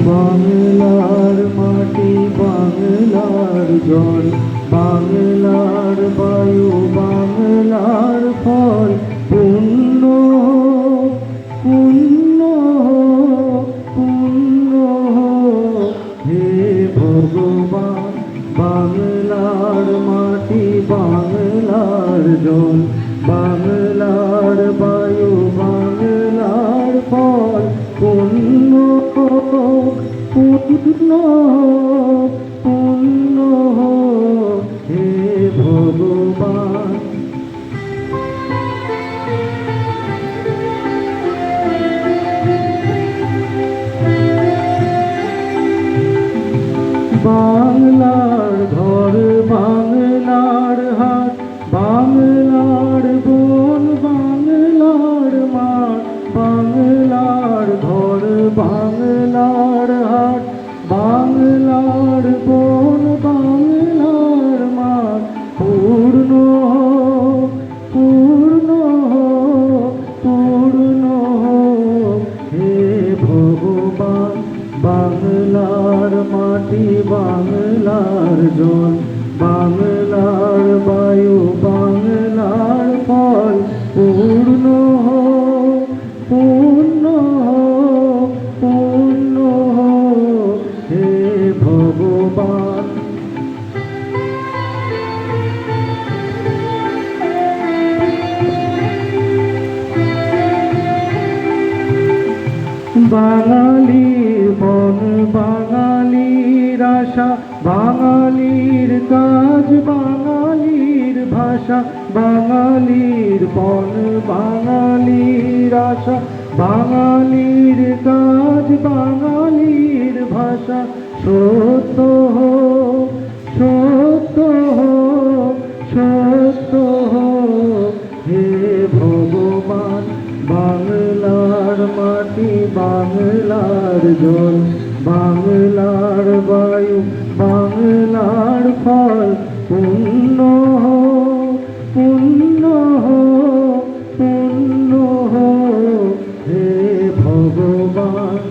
বাংলার মাটি, বাংলার জল, বাংলার বায়ু, বাংলার ফল, পুণ্য পুণ্য পুণ্য হে ভগবান। বাংলার মাটি, বাংলার জল, বাংলার বায়ু, বাংলার ফল, পুণ্য পুণ্য পুণ্য হে ভগবান। বাংলার ঘর, বাংলার হাট, বাংলার বন, বাংলার মাঠ, বাংলার ঘর, বাংলার হাট, বাংলার বন, বাংলার মাঠ, পূর্ণ পূর্ণ পূর্ণ হে ভগবান। বাংলার মাটি, বাংলার জল, বাংলার বায়ু, বাংলার ফল, পূর্ণ পূর্ণ পূর্ণ হে ভগবান। বাঙালির মন, বাঙালির আশা, বাঙালির কাজ, বাঙালির ভাষা, বাঙালির মন, বাঙালির আশা, বাঙালির কাজ, বাঙালির ভাষা, সত্য হোক সত্য হোক সত্য হোক হে ভগবান। বাংলার মাটি, বাংলার জল, বাংলার বায়ু, বাংলার ফল, পুণ্য পুণ্য পুণ্য হে ভগবান।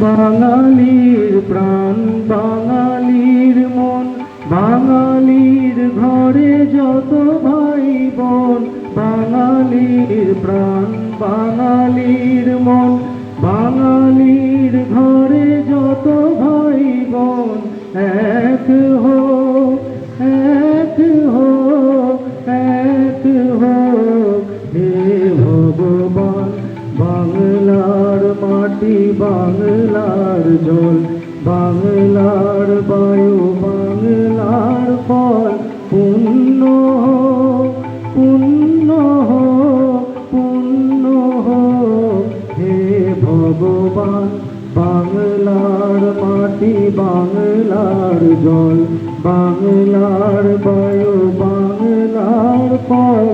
বাঙালির প্রাণ, বাঙালির মন, বাঙালির ঘরে যত ভাই বোন, বাঙালির প্রাণ, বাঙালির মন, বাঙালির ঘরে যত ভাই বোন, এক হোক এক হোক এক হোক হে ভগবান। বাংলার মাটি, বাংলার জল, বাংলার বায়ু, বাংলার ফল, পুণ্য পুণ্য পুণ্য হে ভগবান। বাংলার মাটি, বাংলার জল, বাংলার বায়ু, বাংলার ফল,